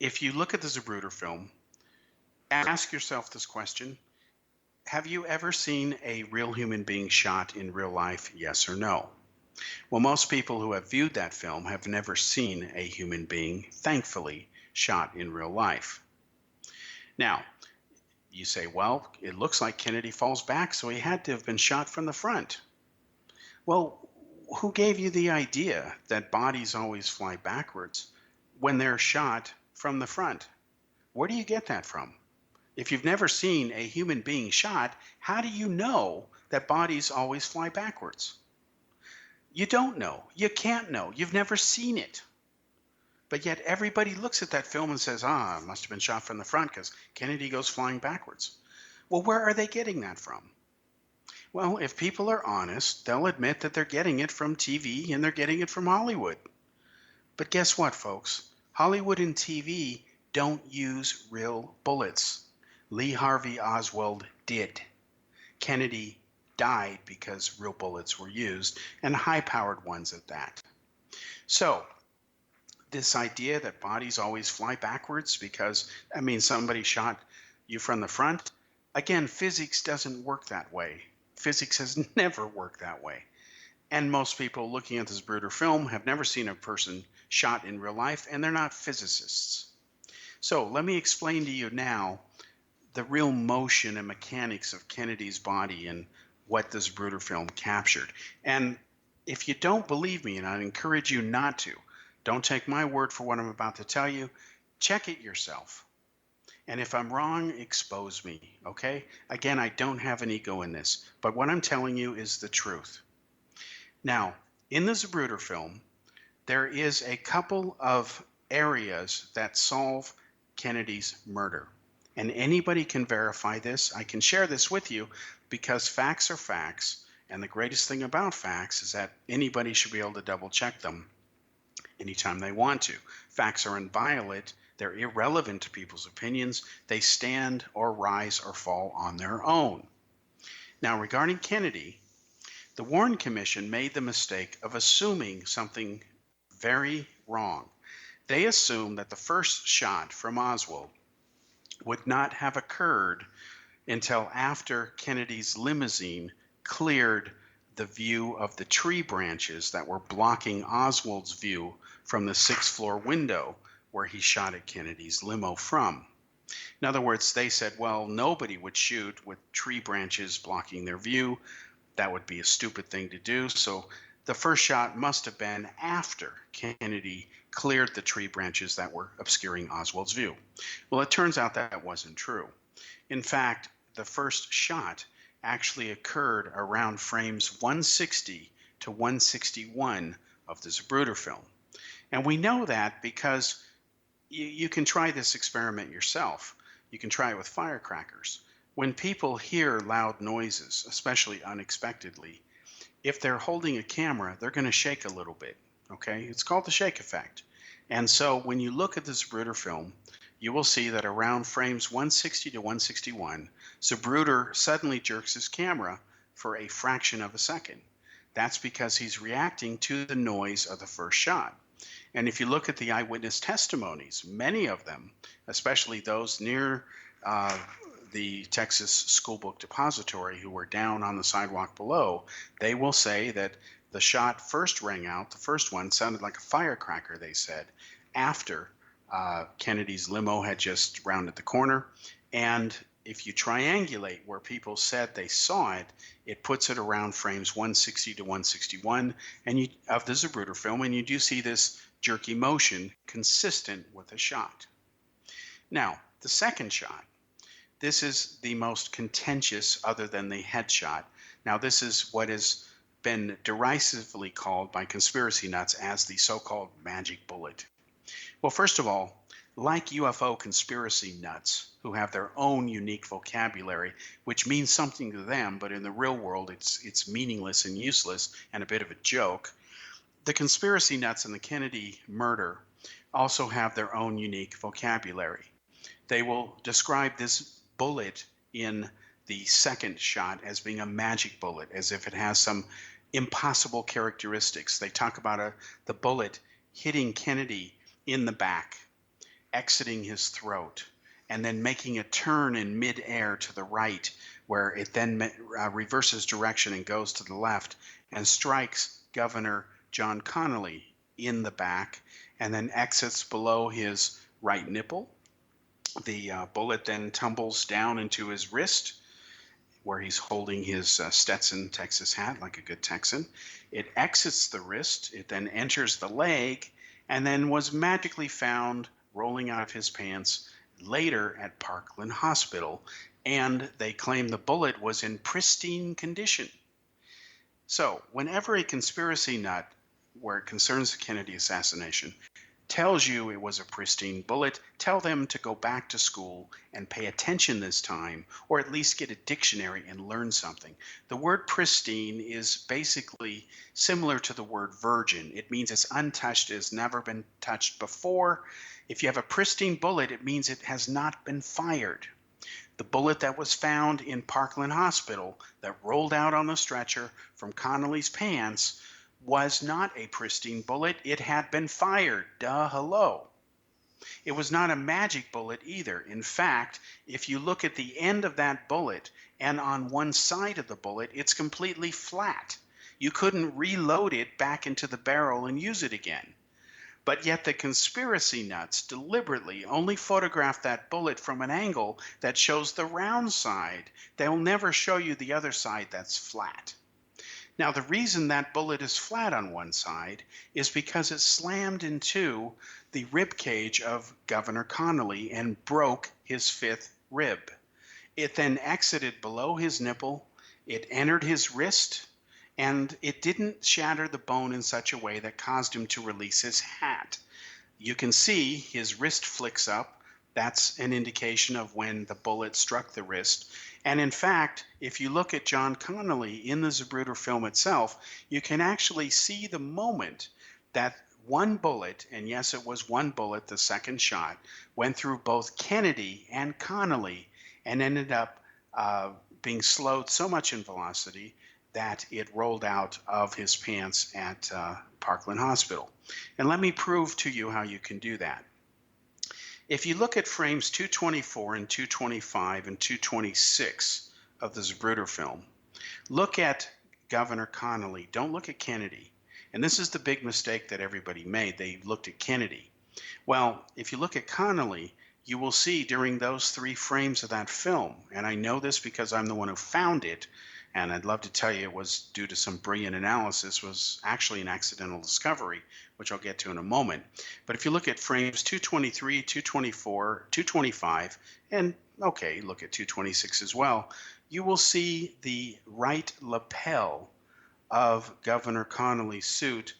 if you look at the Zapruder film, ask yourself this question: have you ever seen a real human being shot in real life, yes or no? Well, most people who have viewed that film have never seen a human being, thankfully, shot in real life. Now, you say, well, it looks like Kennedy falls back, so he had to have been shot from the front. Well, who gave you the idea that bodies always fly backwards when they're shot from the front? Where do you get that from? If you've never seen a human being shot, how do you know that bodies always fly backwards? You don't know. You can't know. You've never seen it. But yet everybody looks at that film and says, it must have been shot from the front because Kennedy goes flying backwards. Well, where are they getting that from? Well, if people are honest, they'll admit that they're getting it from TV and they're getting it from Hollywood. But guess what, folks? Hollywood and TV don't use real bullets. Lee Harvey Oswald did. Kennedy died because real bullets were used, and high-powered ones at that. So, this idea that bodies always fly backwards because, somebody shot you from the front, again, physics doesn't work that way. Physics has never worked that way. And most people looking at this Zapruder film have never seen a person shot in real life, and they're not physicists. So let me explain to you now the real motion and mechanics of Kennedy's body and what this Zapruder film captured. And if you don't believe me, and I encourage you not to, Don't take my word for what I'm about to tell you. Check it yourself. And if I'm wrong, expose me, okay? Again, I don't have an ego in this, but what I'm telling you is the truth. Now, in the Zapruder film, there is a couple of areas that solve Kennedy's murder. And anybody can verify this. I can share this with you because facts are facts. And the greatest thing about facts is that anybody should be able to double check them anytime they want to. Facts are inviolate. They're irrelevant to people's opinions. They stand or rise or fall on their own. Now, regarding Kennedy, the Warren Commission made the mistake of assuming something very wrong. They assumed that the first shot from Oswald would not have occurred until after Kennedy's limousine cleared the view of the tree branches that were blocking Oswald's view from the sixth floor window where he shot at Kennedy's limo from. In other words, they said, well, nobody would shoot with tree branches blocking their view. That would be a stupid thing to do. So the first shot must have been after Kennedy cleared the tree branches that were obscuring Oswald's view. Well, it turns out that wasn't true. In fact, the first shot actually occurred around frames 160 to 161 of the Zapruder film. And we know that because you can try this experiment yourself. You can try it with firecrackers. When people hear loud noises, especially unexpectedly, if they're holding a camera, they're going to shake a little bit, okay? It's called the shake effect. And so when you look at the Zapruder film, you will see that around frames 160 to 161, Zapruder suddenly jerks his camera for a fraction of a second. That's because he's reacting to the noise of the first shot. And if you look at the eyewitness testimonies, many of them, especially those near the Texas School Book Depository who were down on the sidewalk below, they will say that the shot first rang out, the first one sounded like a firecracker, they said, after Kennedy's limo had just rounded the corner. And if you triangulate where people said they saw it, it puts it around frames 160 to 161 of the Zapruder film, and you do see this jerky motion consistent with a shot. Now, the second shot, this is the most contentious other than the headshot. Now, this is what has been derisively called by conspiracy nuts as the so-called magic bullet. Well, first of all, like UFO conspiracy nuts who have their own unique vocabulary, which means something to them, but in the real world it's meaningless and useless and a bit of a joke, the conspiracy nuts in the Kennedy murder also have their own unique vocabulary. They will describe this bullet in the second shot as being a magic bullet, as if it has some impossible characteristics. They talk about the bullet hitting Kennedy in the back, exiting his throat, and then making a turn in midair to the right, where it then reverses direction and goes to the left and strikes Governor John Connally in the back and then exits below his right nipple. The bullet then tumbles down into his wrist where he's holding his Stetson Texas hat like a good Texan. It exits the wrist, it then enters the leg, and then was magically found rolling out of his pants later at Parkland Hospital, and they claim the bullet was in pristine condition. So whenever a conspiracy nut, where it concerns the Kennedy assassination, tells you it was a pristine bullet, tell them to go back to school and pay attention this time, or at least get a dictionary and learn something. The word pristine is basically similar to the word virgin. It means it's untouched, it has never been touched before. If you have a pristine bullet, it means it has not been fired. The bullet that was found in Parkland Hospital that rolled out on the stretcher from Connally's pants was not a pristine bullet. It had been fired. Duh, hello. It was not a magic bullet either. In fact, if you look at the end of that bullet and on one side of the bullet, it's completely flat. You couldn't reload it back into the barrel and use it again. But yet the conspiracy nuts deliberately only photograph that bullet from an angle that shows the round side. They'll never show you the other side that's flat. Now, the reason that bullet is flat on one side is because it slammed into the rib cage of Governor Connolly and broke his fifth rib. It then exited below his nipple, it entered his wrist, and it didn't shatter the bone in such a way that caused him to release his hat. You can see his wrist flicks up. That's an indication of when the bullet struck the wrist. And in fact, if you look at John Connolly in the Zapruder film itself, you can actually see the moment that one bullet, and yes, it was one bullet, the second shot, went through both Kennedy and Connolly and ended up being slowed so much in velocity that it rolled out of his pants at Parkland Hospital. And let me prove to you how you can do that. If you look at frames 224 and 225 and 226 of the Zapruder film, look at Governor Connolly. Don't look at Kennedy. And this is the big mistake that everybody made. They looked at Kennedy. Well, if you look at Connolly, you will see during those 3 frames of that film, and I know this because I'm the one who found it, and I'd love to tell you it was due to some brilliant analysis, was actually an accidental discovery, which I'll get to in a moment. But if you look at frames 223, 224, 225, and okay, look at 226 as well, you will see the right lapel of Governor Connolly's suit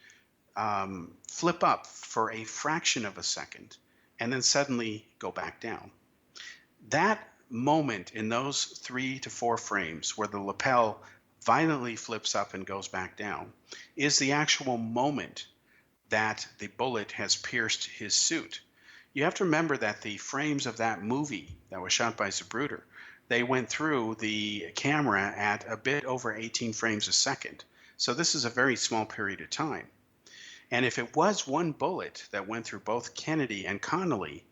flip up for a fraction of a second and then suddenly go back down. That moment in those 3 to 4 frames where the lapel violently flips up and goes back down is the actual moment that the bullet has pierced his suit. You have to remember that the frames of that movie that was shot by Zapruder, they went through the camera at a bit over 18 frames a second. So this is a very small period of time. And if it was one bullet that went through both Kennedy and Connolly,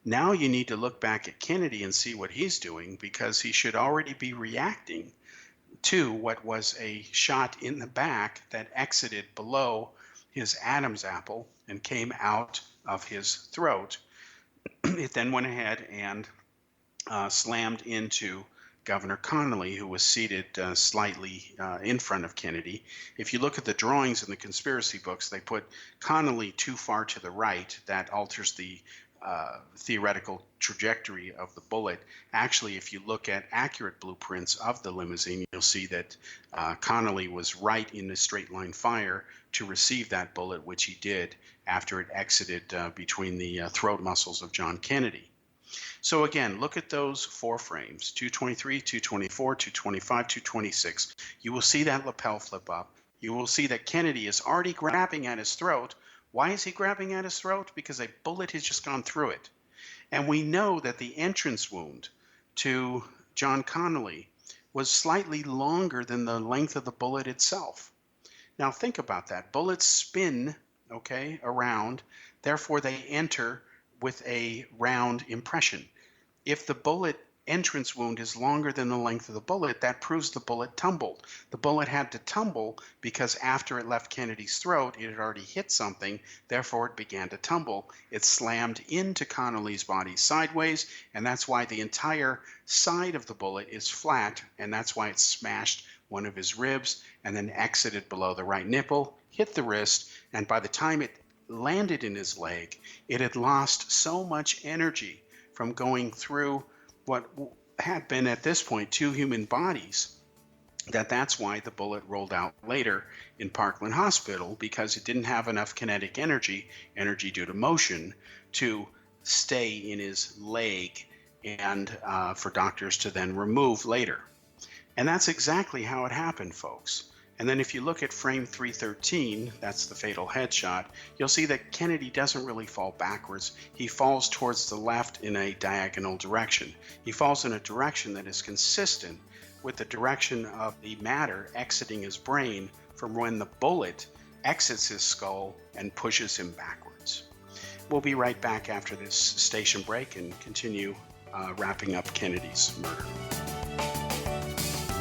now you need to look back at Kennedy and see what he's doing, because he should already be reacting to what was a shot in the back that exited below his Adam's apple and came out of his throat. It then went ahead and slammed into Governor Connolly, who was seated slightly in front of Kennedy. If you look at the drawings in the conspiracy books, they put Connolly too far to the right. That alters the theoretical trajectory of the bullet. Actually, if you look at accurate blueprints of the limousine, you'll see that Connolly was right in the straight line fire to receive that bullet, which he did after it exited between the throat muscles of John Kennedy. So again, look at those 4 frames, 223, 224, 225, 226. You will see that lapel flip up. You will see that Kennedy is already grabbing at his throat. Why is he grabbing at his throat? Because a bullet has just gone through it. And we know that the entrance wound to John Connolly was slightly longer than the length of the bullet itself. Now think about that. Bullets spin, okay, around. Therefore, they enter with a round impression. If the bullet entrance wound is longer than the length of the bullet, that proves the bullet tumbled. The bullet had to tumble because after it left Kennedy's throat, it had already hit something, therefore it began to tumble. It slammed into Connolly's body sideways, and that's why the entire side of the bullet is flat, and that's why it smashed one of his ribs and then exited below the right nipple, hit the wrist, and by the time it landed in his leg, it had lost so much energy from going through what had been at this point 2 human bodies, that's why the bullet rolled out later in Parkland Hospital, because it didn't have enough kinetic energy due to motion, to stay in his leg and for doctors to then remove later. And that's exactly how it happened, folks. And then if you look at frame 313, that's the fatal headshot, you'll see that Kennedy doesn't really fall backwards. He falls towards the left in a diagonal direction. He falls in a direction that is consistent with the direction of the matter exiting his brain from when the bullet exits his skull and pushes him backwards. We'll be right back after this station break and continue wrapping up Kennedy's murder.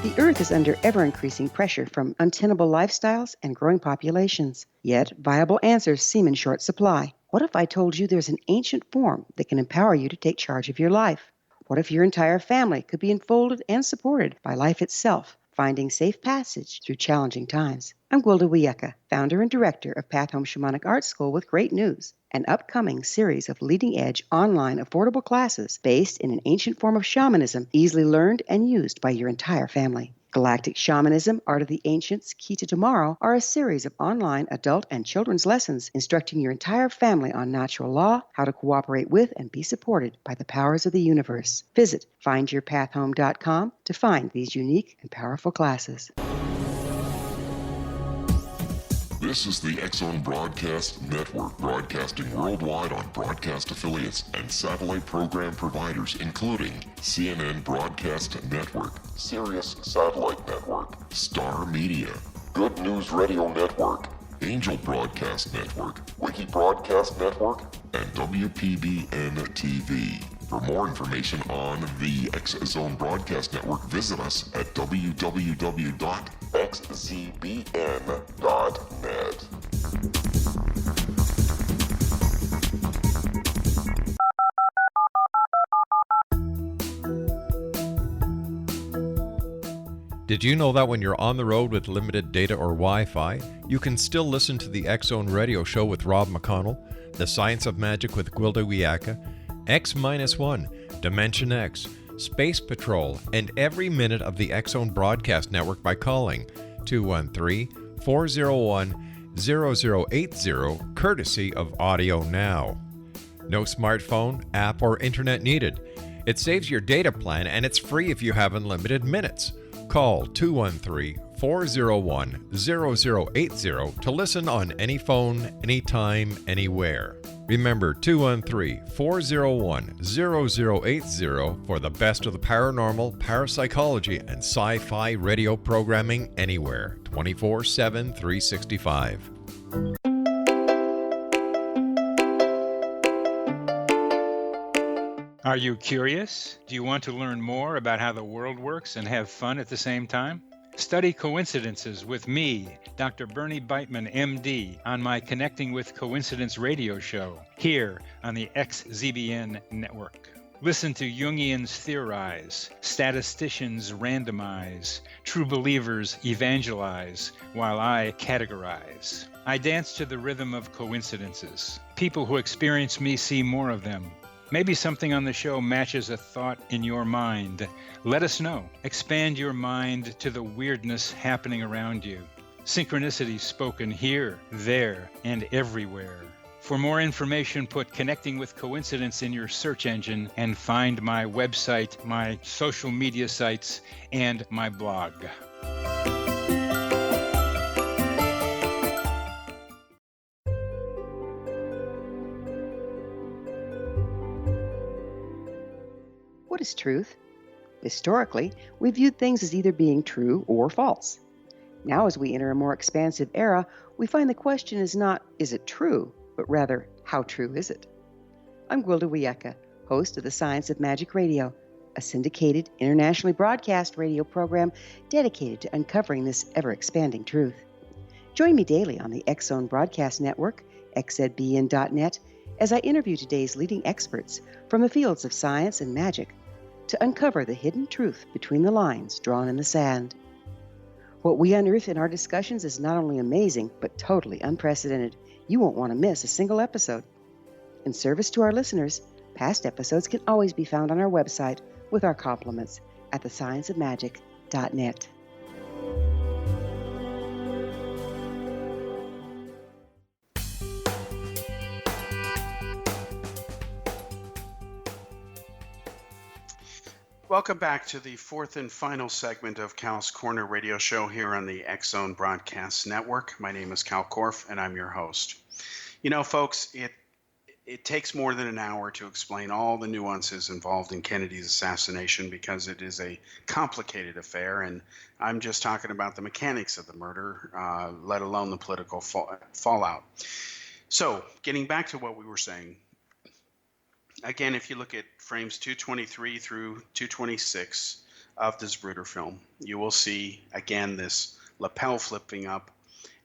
The Earth is under ever-increasing pressure from untenable lifestyles and growing populations. Yet, viable answers seem in short supply. What if I told you there's an ancient form that can empower you to take charge of your life? What if your entire family could be enfolded and supported by life itself, finding safe passage through challenging times. I'm Gwilda Wiyaka, founder and director of Path Home Shamanic Art School, with great news: an upcoming series of leading-edge online affordable classes based in an ancient form of shamanism, easily learned and used by your entire family. Galactic Shamanism, Art of the Ancients, Key to Tomorrow are a series of online adult and children's lessons instructing your entire family on natural law, how to cooperate with and be supported by the powers of the universe. Visit findyourpathhome.com to find these unique and powerful classes. This is the X-Zone Broadcast Network, broadcasting worldwide on broadcast affiliates and satellite program providers, including CNN Broadcast Network, Sirius Satellite Network, Star Media, Good News Radio Network, Angel Broadcast Network, Wiki Broadcast Network, and WPBN TV. For more information on the X-Zone Broadcast Network, visit us at www.xzbn.net. Did you know that when you're on the road with limited data or Wi-Fi, you can still listen to the X-Zone Radio Show with Rob McConnell, The Science of Magic with Gwilda Wiyaka, X-1, Dimension X, Space Patrol, and every minute of the X-Zone Broadcast Network by calling 213-401-0080, courtesy of Audio Now. No smartphone, app, or internet needed. It saves your data plan, and it's free if you have unlimited minutes. Call 213-401-0080 to listen on any phone, anytime, anywhere. Remember 213-401-0080 for the best of the paranormal, parapsychology, and sci-fi radio programming anywhere, 24/7, 365. Are you curious? Do you want to learn more about how the world works and have fun at the same time? Study coincidences with me, Dr. Bernie Beitman, MD, on my Connecting with Coincidence radio show, here on the XZBN network. Listen to Jungians theorize, statisticians randomize, true believers evangelize, while I categorize. I dance to the rhythm of coincidences. People who experience me see more of them. Maybe something on the show matches a thought in your mind. Let us know. Expand your mind to the weirdness happening around you. Synchronicity spoken here, there, and everywhere. For more information, put Connecting with Coincidence in your search engine and find my website, my social media sites, and my blog. What is truth? Historically, we viewed things as either being true or false. Now, as we enter a more expansive era, we find the question is not, is it true, but rather, how true is it? I'm Gwilda Wiyaka, host of The Science of Magic Radio, a syndicated, internationally broadcast radio program dedicated to uncovering this ever-expanding truth. Join me daily on the X-Zone Broadcast Network, xzbn.net, as I interview today's leading experts from the fields of science and magic to uncover the hidden truth between the lines drawn in the sand. What we unearth in our discussions is not only amazing, but totally unprecedented. You won't want to miss a single episode. In service to our listeners, past episodes can always be found on our website with our compliments at thescienceofmagic.net. Welcome back to the fourth and final segment of Kal's Corner radio show here on the X-Zone Broadcast Network. My name is Kal Korff, and I'm your host. You know, folks, it takes more than an hour to explain all the nuances involved in Kennedy's assassination because it is a complicated affair, and I'm just talking about the mechanics of the murder, let alone the political fallout. So, getting back to what we were saying, again, if you look at frames 223 through 226 of this Bruder film, you will see, again, this lapel flipping up,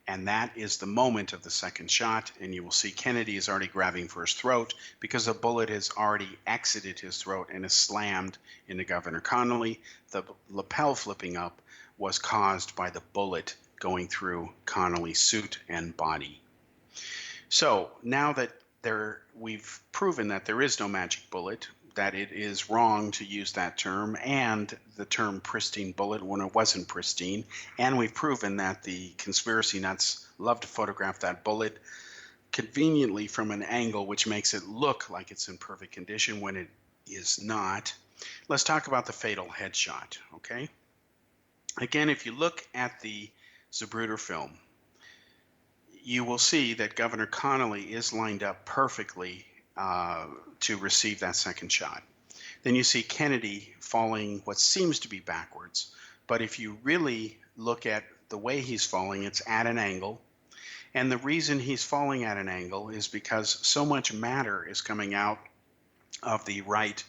and that is the moment of the second shot, and you will see Kennedy is already grabbing for his throat because a bullet has already exited his throat and is slammed into Governor Connolly. The lapel flipping up was caused by the bullet going through Connolly's suit and body. So now that we've proven that there is no magic bullet, that it is wrong to use that term and the term pristine bullet when it wasn't pristine, and we've proven that the conspiracy nuts love to photograph that bullet conveniently from an angle which makes it look like it's in perfect condition when it is not. Let's talk about the fatal headshot, okay? Again, if you look at the Zapruder film, you will see that Governor Connolly is lined up perfectly to receive that second shot. Then you see Kennedy falling what seems to be backwards, but if you really look at the way he's falling, it's at an angle. And the reason he's falling at an angle is because so much matter is coming out of the right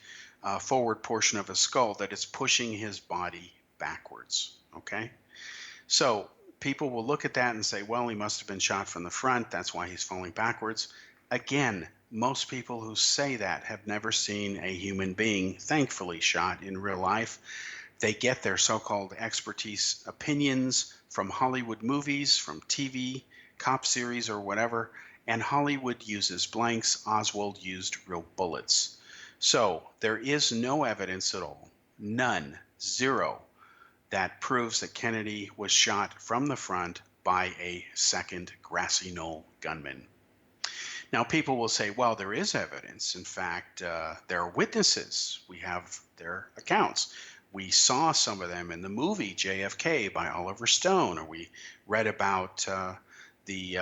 forward portion of his skull that it's pushing his body backwards, okay? So people will look at that and say, well, he must have been shot from the front. That's why he's falling backwards. Again, most people who say that have never seen a human being, thankfully, shot in real life. They get their so-called expertise opinions from Hollywood movies, from TV, cop series, or whatever, and Hollywood uses blanks. Oswald used real bullets. So there is no evidence at all, none, zero, that proves that Kennedy was shot from the front by a second grassy knoll gunman. Now, people will say, well, there is evidence. In fact, there are witnesses. We have their accounts. We saw some of them in the movie JFK by Oliver Stone, or we read about the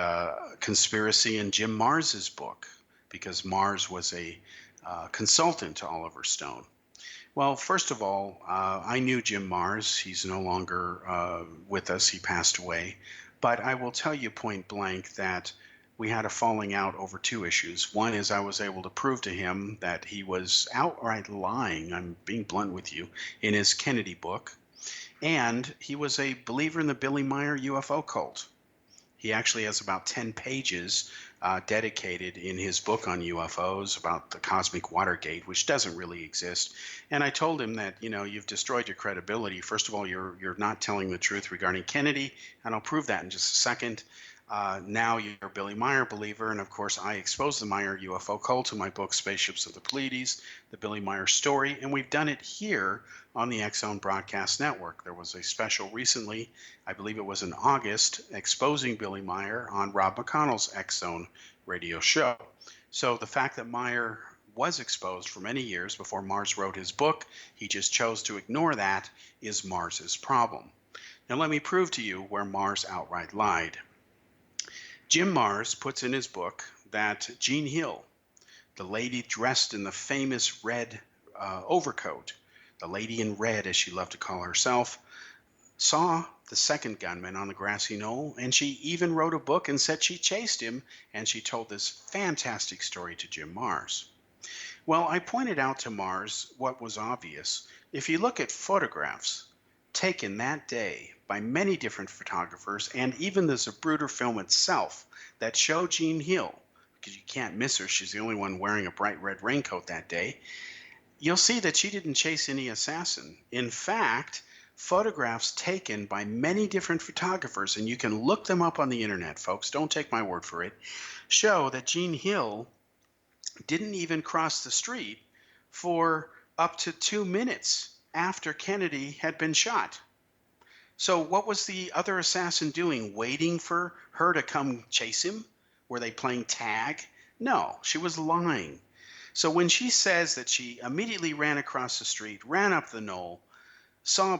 conspiracy in Jim Mars's book, because Mars was a consultant to Oliver Stone. Well, first of all, I knew Jim Mars. He's no longer with us. He passed away. But I will tell you point blank that we had a falling out over two issues. One is I was able to prove to him that he was outright lying, I'm being blunt with you, in his Kennedy book. And he was a believer in the Billy Meyer UFO cult. He actually has about 10 pages dedicated in his book on UFOs about the cosmic Watergate, which doesn't really exist. And I told him that, you know, you've destroyed your credibility. First of all, you're not telling the truth regarding Kennedy, and I'll prove that in just a second. Now you're a Billy Meyer believer, and of course I exposed the Meyer UFO cult in my book Spaceships of the Pleiades, the Billy Meyer story, and we've done it here on the X-Zone Broadcast Network. There was a special recently, I believe it was in August, exposing Billy Meyer on Rob McConnell's X-Zone radio show. So the fact that Meyer was exposed for many years before Mars wrote his book, he just chose to ignore that, is Mars's problem. Now let me prove to you where Mars outright lied. Jim Mars puts in his book that Jean Hill, the lady dressed in the famous red overcoat, the lady in red as she loved to call herself, saw the second gunman on the grassy knoll, and she even wrote a book and said she chased him, and she told this fantastic story to Jim Mars. Well, I pointed out to Mars what was obvious. If you look at photographs taken that day by many different photographers, and even the Zapruder film itself that show Jean Hill, because you can't miss her, she's the only one wearing a bright red raincoat that day, you'll see that she didn't chase any assassin. In fact, photographs taken by many different photographers, and you can look them up on the internet, folks, don't take my word for it, show that Jean Hill didn't even cross the street for up to 2 minutes after Kennedy had been shot. So what was the other assassin doing? Waiting for her to come chase him? Were they playing tag? No, she was lying. So when she says that she immediately ran across the street, ran up the knoll, saw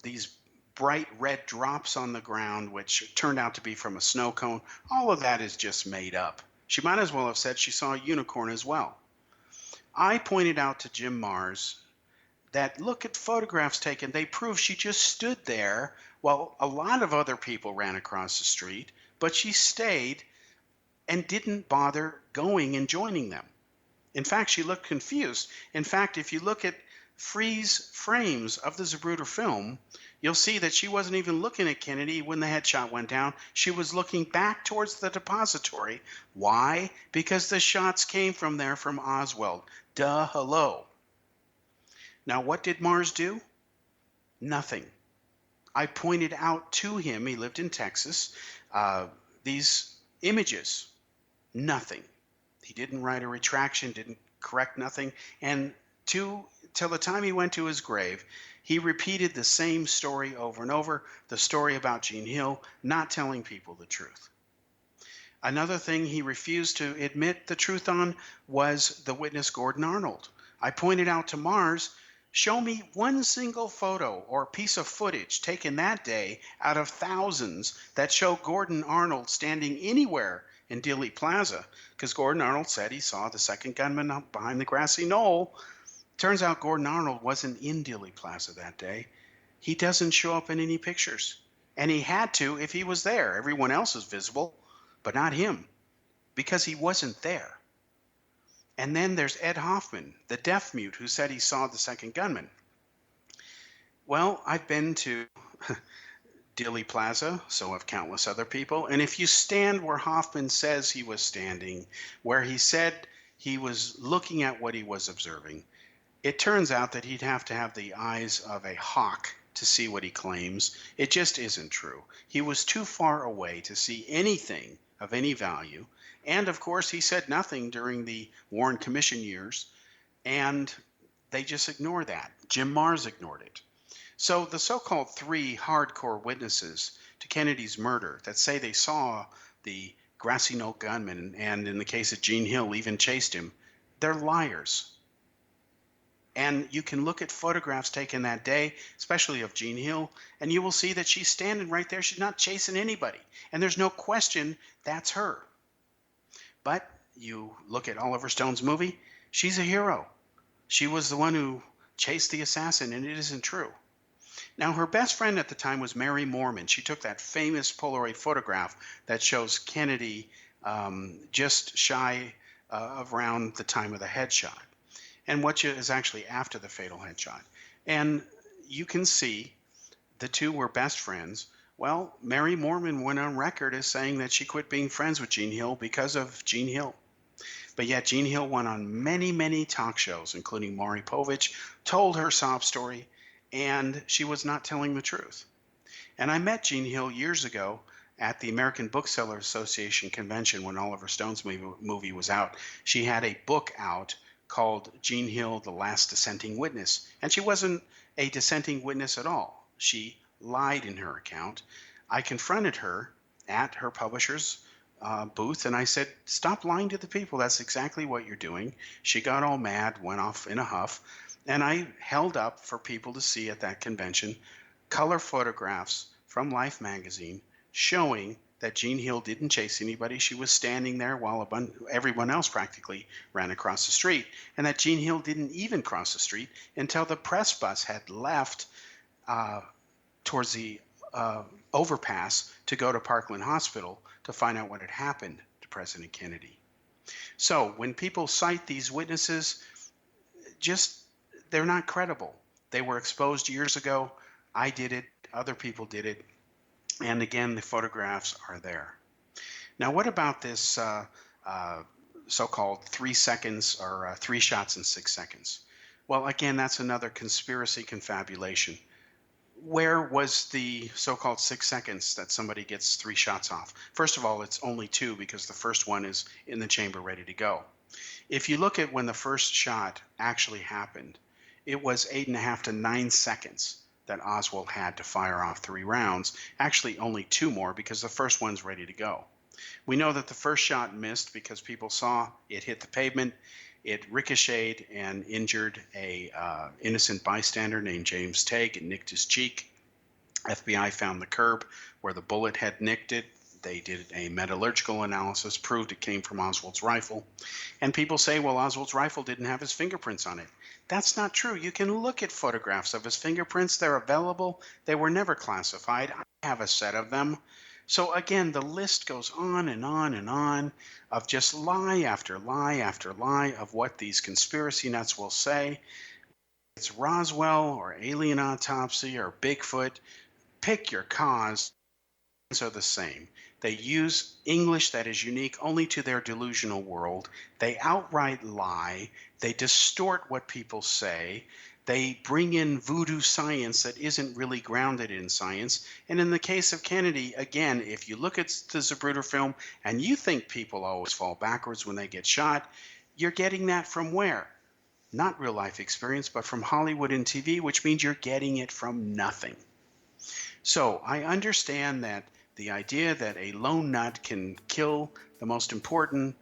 these bright red drops on the ground, which turned out to be from a snow cone, all of that is just made up. She might as well have said she saw a unicorn as well. I pointed out to Jim Mars that look at photographs taken, they prove she just stood there while a lot of other people ran across the street, but she stayed and didn't bother going and joining them. In fact, she looked confused. In fact, if you look at freeze frames of the Zapruder film, you'll see that she wasn't even looking at Kennedy when the headshot went down. She was looking back towards the depository. Why? Because the shots came from there from Oswald. Duh, hello. Now, what did Mars do? Nothing. I pointed out to him, he lived in Texas, these images. Nothing. He didn't write a retraction, didn't correct nothing. And till the time he went to his grave, he repeated the same story over and over, the story about Jean Hill, not telling people the truth. Another thing he refused to admit the truth on was the witness Gordon Arnold. I pointed out to Mars, show me one single photo or piece of footage taken that day out of thousands that show Gordon Arnold standing anywhere in Dealey Plaza, because Gordon Arnold said he saw the second gunman up behind the grassy knoll. Turns out Gordon Arnold wasn't in Dealey Plaza that day. He doesn't show up in any pictures. And he had to if he was there. Everyone else is visible, but not him, because he wasn't there. And then there's Ed Hoffman, the deaf mute, who said he saw the second gunman. Well, I've been to Dealey Plaza, so have countless other people. And if you stand where Hoffman says he was standing, where he said he was looking at what he was observing, it turns out that he'd have to have the eyes of a hawk to see what he claims. It just isn't true. He was too far away to see anything of any value. And of course, he said nothing during the Warren Commission years, and they just ignore that. Jim Mars ignored it. So the so-called three hardcore witnesses to Kennedy's murder that say they saw the grassy knoll gunman, and in the case of Jean Hill, even chased him, they're liars. And you can look at photographs taken that day, especially of Jean Hill, and you will see that she's standing right there. She's not chasing anybody. And there's no question that's her. But you look at Oliver Stone's movie, she's a hero. She was the one who chased the assassin, and it isn't true. Now, her best friend at the time was Mary Moorman. She took that famous Polaroid photograph that shows Kennedy just shy of around the time of the headshot, and what is actually after the fatal headshot. And you can see the two were best friends. Well, Mary Moorman went on record as saying that she quit being friends with Jean Hill because of Jean Hill. But yet Jean Hill went on many, many talk shows, including Maury Povich, told her sob story, and she was not telling the truth. And I met Jean Hill years ago at the American Booksellers Association convention when Oliver Stone's movie was out. She had a book out called Jean Hill, The Last Dissenting Witness. And she wasn't a dissenting witness at all. She lied in her account. I confronted her at her publisher's booth, and I said, stop lying to the people. That's exactly what you're doing. She got all mad, went off in a huff, and I held up for people to see at that convention color photographs from Life magazine showing that Jean Hill didn't chase anybody. She was standing there while everyone else practically ran across the street, and that Jean Hill didn't even cross the street until the press bus had left towards the overpass to go to Parkland Hospital to find out what had happened to President Kennedy. So when people cite these witnesses, they're not credible. They were exposed years ago. I did it. Other people did it. And again, the photographs are there. Now, what about this so-called 3 seconds or 3 shots in 6 seconds? Well, again, that's another conspiracy confabulation. Where was the so-called 6 seconds that somebody gets 3 shots off? First of all, it's only 2 because the first one is in the chamber ready to go. If you look at when the first shot actually happened, it was 8.5 to 9 seconds that Oswald had to fire off 3 rounds. Actually, only 2 more because the first one's ready to go. We know that the first shot missed because people saw it hit the pavement. It ricocheted and injured a innocent bystander named James Tague. It nicked his cheek. FBI found the curb where the bullet had nicked it. They did a metallurgical analysis, proved it came from Oswald's rifle. And people say, well, Oswald's rifle didn't have his fingerprints on it. That's not true. You can look at photographs of his fingerprints. They're available. They were never classified. I have a set of them. So again, the list goes on and on and on of just lie after lie after lie of what these conspiracy nuts will say. It's Roswell or alien autopsy or Bigfoot. Pick your cause. Are the same. They use English that is unique only to their delusional world. They outright lie. They distort what people say. They bring in voodoo science that isn't really grounded in science. And in the case of Kennedy, again, if you look at the Zapruder film and you think people always fall backwards when they get shot, you're getting that from where? Not real life experience, but from Hollywood and TV, which means you're getting it from nothing. So I understand that the idea that a lone nut can kill the most important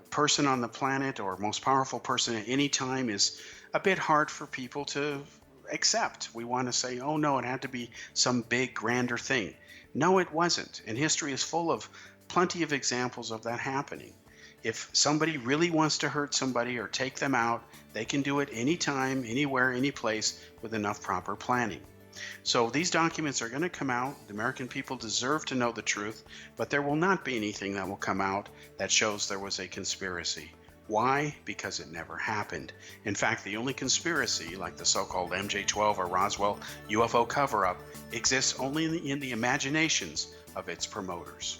person on the planet or most powerful person at any time is a bit hard for people to accept. We want to say, oh no, it had to be some big, grander thing. No, it wasn't. And history is full of plenty of examples of that happening. If somebody really wants to hurt somebody or take them out, they can do it anytime, anywhere, any place with enough proper planning. So these documents are going to come out. The American people deserve to know the truth, but there will not be anything that will come out that shows there was a conspiracy. Why? Because it never happened. In fact, the only conspiracy, like the so-called MJ-12 or Roswell UFO cover-up, exists only in the imaginations of its promoters.